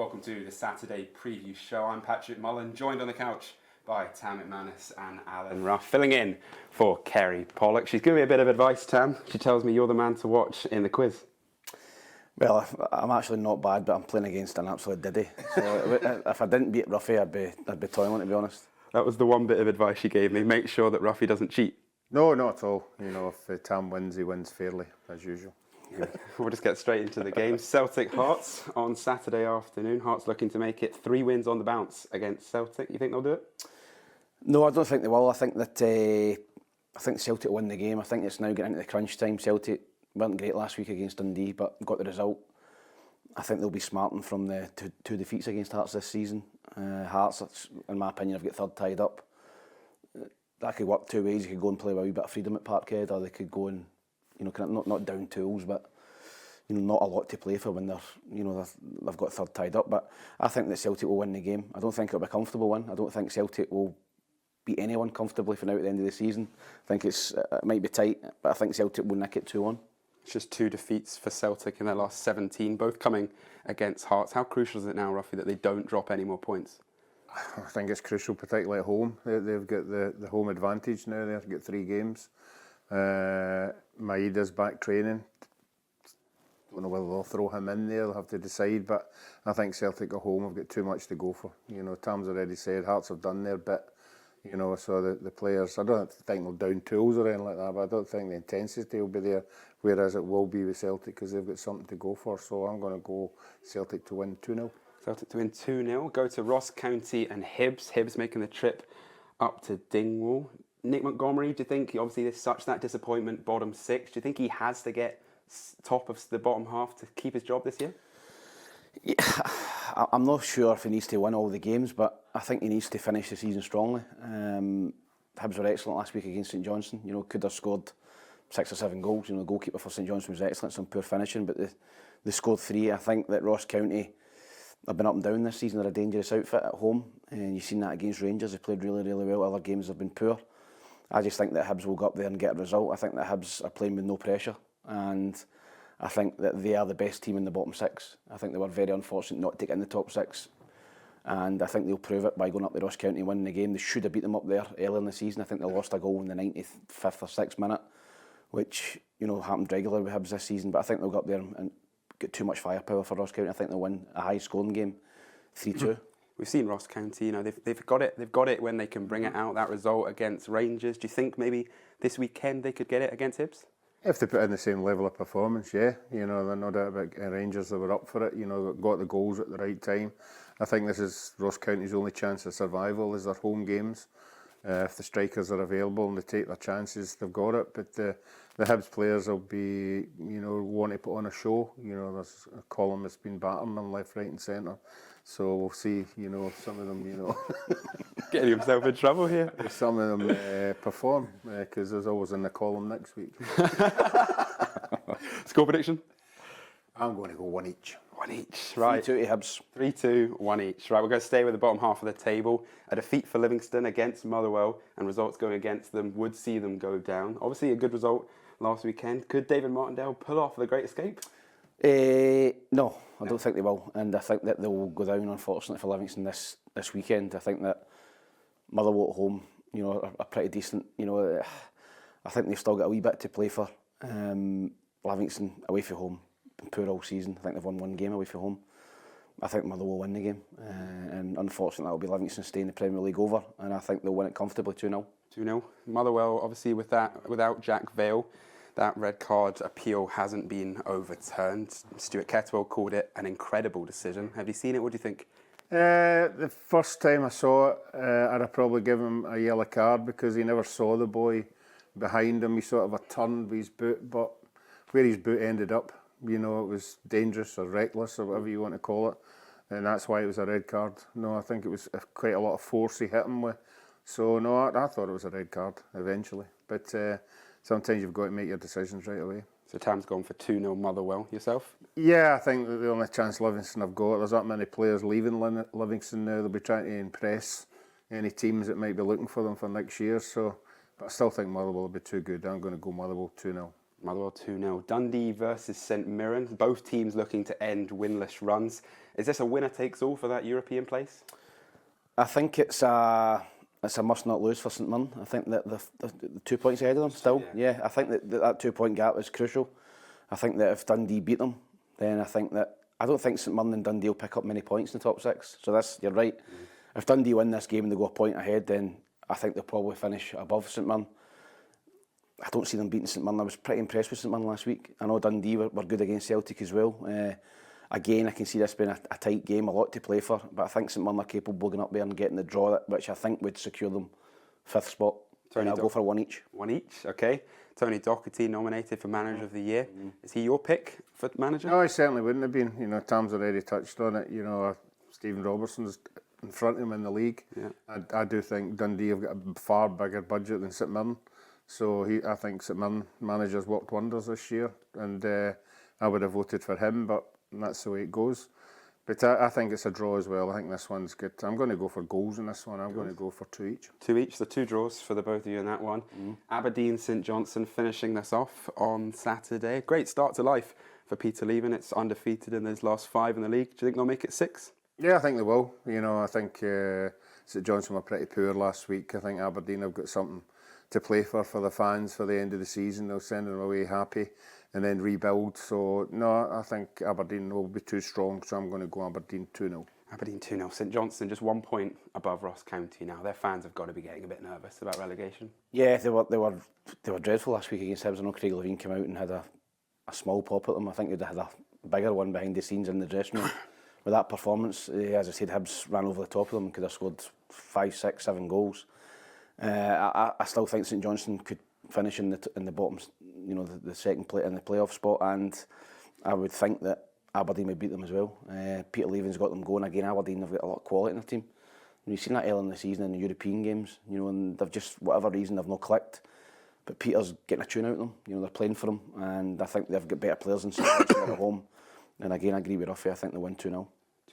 Welcome to the Saturday preview show. I'm Patrick Mullen, joined on the couch by Tam McManus and Alan Ruff, filling in for Kerry Pollock. She's giving me a bit of advice, Tam. She tells me you're the man to watch in the quiz. Well, I'm actually not bad, but I'm playing against an absolute diddy. So if I didn't beat Ruffy, I'd be toiling, to be honest. That was the one bit of advice she gave me. Make sure that Ruffy doesn't cheat. No, not at all. You know, if Tam wins, he wins fairly, as usual. We'll just get straight into the game. Celtic Hearts on Saturday afternoon. Hearts looking to make it 3 wins on the bounce against Celtic. You think they'll do it? No, I don't think they will. I think Celtic will win the game. I think it's now getting into the crunch time. Celtic weren't great last week against Dundee, but got the result. I think they'll be smarting from the two defeats against Hearts this season. Hearts, in my opinion, have got third tied up. That could work two ways. You could go and play with a wee bit of freedom at Parkhead, or they could go and, you know, kind of not down tools, but you know, not a lot to play for when they've got third tied up. But I think that Celtic will win the game. I don't think it'll be a comfortable win. I don't think Celtic will beat anyone comfortably for now at the end of the season. I think it might be tight, but I think Celtic will nick it 2-1. It's just 2 defeats for Celtic in their last 17, both coming against Hearts. How crucial is it now, Ruffy, that they don't drop any more points? I think it's crucial, particularly at home. They've got the home advantage now. They've got 3 games. Maeda's back training. Don't know whether they'll throw him in there. They'll have to decide. But I think Celtic at home have got too much to go for. You know, Tam's already said Hearts have done their bit. You know, so the players, I don't think they'll down tools or anything like that, but I don't think the intensity will be there, whereas it will be with Celtic because they've got something to go for. So I'm going to go Celtic to win 2-0. Celtic to win 2-0. Go to Ross County and Hibs. Hibs making the trip up to Dingwall. Nick Montgomery, do you think, obviously there's such that disappointment, bottom 6, do you think he has to get top of the bottom half to keep his job this year? Yeah, I'm not sure if he needs to win all the games, but I think he needs to finish the season strongly. Hibs were excellent last week against St Johnstone. You know, could have scored 6 or 7 goals. You know, the goalkeeper for St Johnstone was excellent, some poor finishing, but they scored 3. I think that Ross County have been up and down this season. They're a dangerous outfit at home, and you've seen that against Rangers. They played really, really well. Other games have been poor. I just think that Hibs will go up there and get a result. I think that Hibs are playing with no pressure, and I think that they are the best team in the bottom 6. I think they were very unfortunate not to get in the top 6, and I think they'll prove it by going up to Ross County and winning the game. They should have beat them up there earlier in the season. I think they lost a goal in the 95th or 6th minute, which, you know, happened regularly with Hibs this season. But I think they'll go up there and get too much firepower for Ross County. I think they'll win a high scoring game, 3-2. We've seen Ross County, you know, they've got it. They've got it when they can bring it out. That result against Rangers. Do you think maybe this weekend they could get it against Hibs? If they put in the same level of performance, yeah. You know, they're no doubt about Rangers. They were up for it. You know, got the goals at the right time. I think this is Ross County's only chance of survival is their home games. If the strikers are available and they take their chances, they've got it. But the Hibs players will be, you know, want to put on a show. You know, there's a column that's been battering them left, right and centre. So we'll see, you know, some of them, you know... Getting himself in trouble here. Some of them perform, because there's always in the column next week. Score prediction? I'm going to go 1 each. 1 each, right. 3-2 to Hibs. 3-2, 1 each. Right, we're going to stay with the bottom half of the table. A defeat for Livingston against Motherwell, and results going against them would see them go down. Obviously a good result last weekend. Could David Martindale pull off the great escape? No, I don't think they will, and I think that they will go down, unfortunately, for Livingston this weekend. I think that Motherwell at home, you know, are pretty decent. You know, I think they've still got a wee bit to play for. Livingston away from home, been poor all season. I think they've won 1 game away from home. I think Motherwell will win the game, and unfortunately that will be Livingston staying the Premier League over, and I think they'll win it comfortably 2-0. 2-0. Motherwell, obviously without Jack Vale, that red card appeal hasn't been overturned. Stuart Kettlewell called it an incredible decision. Have you seen it? What do you think? The first time I saw it, I'd have probably given him a yellow card because he never saw the boy behind him. He sort of turned with his boot, but where his boot ended up, you know, it was dangerous or reckless or whatever you want to call it, and that's why it was a red card. No, I think it was quite a lot of force he hit him with. So no, I thought it was a red card eventually, but sometimes you've got to make your decisions right away. So Tam's gone for 2-0 Motherwell. Yourself? Yeah, I think that the only chance Livingston have got, there's that many players leaving Livingston now. They'll be trying to impress any teams that might be looking for them for next year. So, but I still think Motherwell will be too good. I'm going to go Motherwell 2-0. Motherwell 2-0. Dundee versus St Mirren. Both teams looking to end winless runs. Is this a winner takes all for that European place? I think it's a must not lose for St Mirren. I think that the 2 points ahead of them still. Yeah, I think that 2 point gap is crucial. I think that if Dundee beat them, then I don't think St Mirren and Dundee will pick up many points in the top 6. So you're right. If Dundee win this game and they go a point ahead, then I think they'll probably finish above St Mirren. I don't see them beating St Mirren. I was pretty impressed with St Mirren last week. I know Dundee were good against Celtic as well. Again, I can see this being a tight game, a lot to play for, but I think St Mirren are capable of going up there and getting the draw, which I think would secure them 5th spot. I'll go for one each. One each, okay. Tony Docherty nominated for Manager of the Year. Is he your pick for manager? No, he certainly wouldn't have been. You know, Tom's already touched on it. You know, Stephen Robertson's in front of him in the league. Yeah. I do think Dundee have got a far bigger budget than St Mirren. So I think St Mirren manager's worked wonders this year, and I would have voted for him, but that's the way it goes. But I think it's a draw as well. I think this one's good. I'm going to go for goals in this one. I'm going to go for 2 each. 2 each, the 2 draws for the both of you in that one. Aberdeen, St Johnstone finishing this off on Saturday. Great start to life for Peter Leven. It's undefeated in those last 5 in the league. Do you think they'll make it 6? Yeah, I think they will. You know, I think St Johnstone were pretty poor last week. I think Aberdeen have got something to play for the fans for the end of the season. They'll send them away happy and then rebuild. So, no, I think Aberdeen will be too strong, so I'm going to go Aberdeen 2-0. Aberdeen 2-0. St Johnstone just 1 point above Ross County now. Their fans have got to be getting a bit nervous about relegation. Yeah, they were dreadful last week against Hibs. I know Craig Levein came out and had a small pop at them. I think they'd had a bigger one behind the scenes in the dressing room. With that performance, as I said, Hibs ran over the top of them and could have scored 5, 6, 7 goals. I still think St Johnstone could finish in the bottom, you know, the second play in the playoff spot, and I would think that Aberdeen would beat them as well. Peter Leven's got them going again. Aberdeen have got a lot of quality in their team. And you've seen that early in the season in the European games, you know, and they've just, whatever reason, they've not clicked. But Peter's getting a tune out of them. You know, they're playing for him, and I think they've got better players than St Johnstone at home. And again, I agree with Ruffy. I think they win 2-0.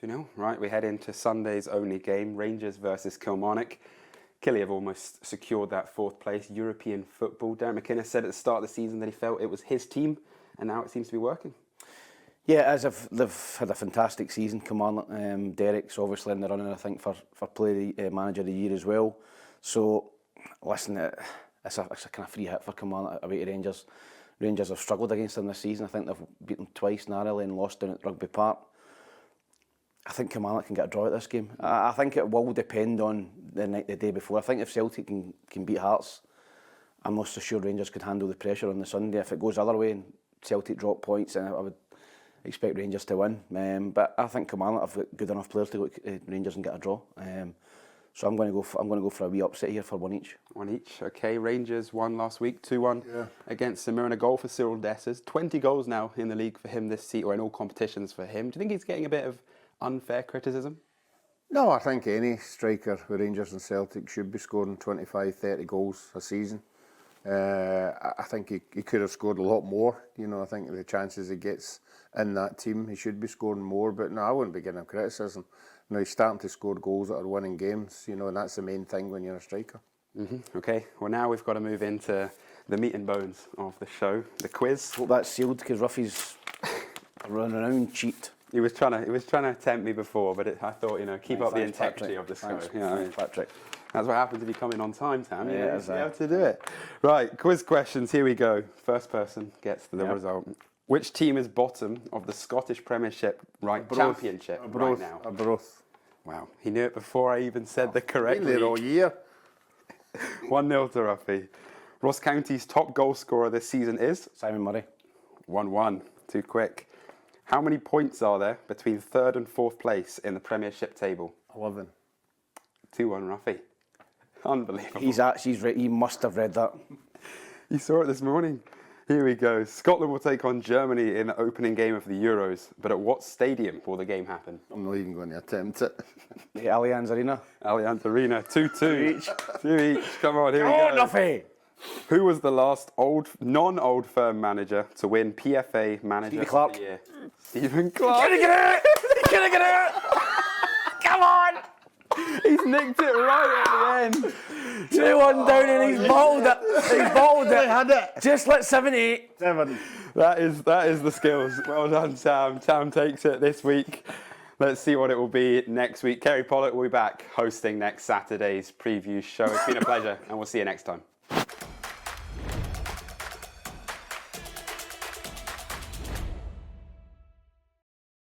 2-0, right. We head into Sunday's only game, Rangers versus Kilmarnock. Killie have almost secured that 4th place European football. Darren McInnes said at the start of the season that he felt it was his team, and now it seems to be working. Yeah, they've had a fantastic season, Kilmarnock. Derek's obviously in the running, I think, for Manager of the Year as well. So, listen, it's a kind of free hit for Kilmarnock away to Rangers. Rangers have struggled against them this season. I think they've beaten twice narrowly and lost down at Rugby Park. I think Kilmarnock can get a draw at this game. I think it will depend on the day before. I think if Celtic can beat Hearts, I'm not so sure Rangers could handle the pressure on the Sunday. If it goes the other way and Celtic drop points, then I would expect Rangers to win. But I think Kilmarnock have got good enough players to go to Rangers and get a draw. So I'm going to go for a wee upset here for 1 each. 1 each, okay. Rangers won last week, 2-1 against St Mirren. A goal for Cyril Dessers. 20 goals now in the league for him this season, or in all competitions for him. Do you think he's getting a bit of unfair criticism? No, I think any striker with Rangers and Celtic should be scoring 25, 30 goals a season. I think he could have scored a lot more. You know, I think the chances he gets in that team, he should be scoring more. But no, I wouldn't be giving him criticism. You know, he's starting to score goals that are winning games, you know, and that's the main thing when you're a striker. Okay, well now we've got to move into the meat and bones of the show, the quiz. Hope that's sealed because Ruffy's a renowned cheat. He was trying to tempt me before, but I thought, you know, keep up the integrity of the show. Thanks, you know, I mean, Patrick. That's what happens if you come in on time, Tam. Yeah, you have to do it. Right, quiz questions. Here we go. First person gets the result. Which team is bottom of the Scottish Premiership Championship right now? Arbroath. Wow, he knew it before I even said the correct Been there all year. 1-0 to Ruffy. Ross County's top goal scorer this season is? Simon Murray. 1-1. Too quick. How many points are there between 3rd and 4th place in the Premiership table? 11. 2-1 Ruffy. Unbelievable. He must have read that. You saw it this morning. Here we go. Scotland will take on Germany in the opening game of the Euros, but at what stadium will the game happen? I'm not even going to attempt it. The Allianz Arena. Allianz Arena. 2-2 each. 2 each. Come on, here we go. Ruffy! Who was the last non-Old Firm manager to win PFA Manager of the Year? Stephen Clarke. Can I get it? Can I get it? Come on! He's nicked it right at the end. 2-1 down and he's bottled it. He's bottled it. Had it. Just like 78. 7. That is the skills. Well done, Sam. Sam takes it this week. Let's see what it will be next week. Kerry Pollock will be back hosting next Saturday's preview show. It's been a pleasure, and we'll see you next time.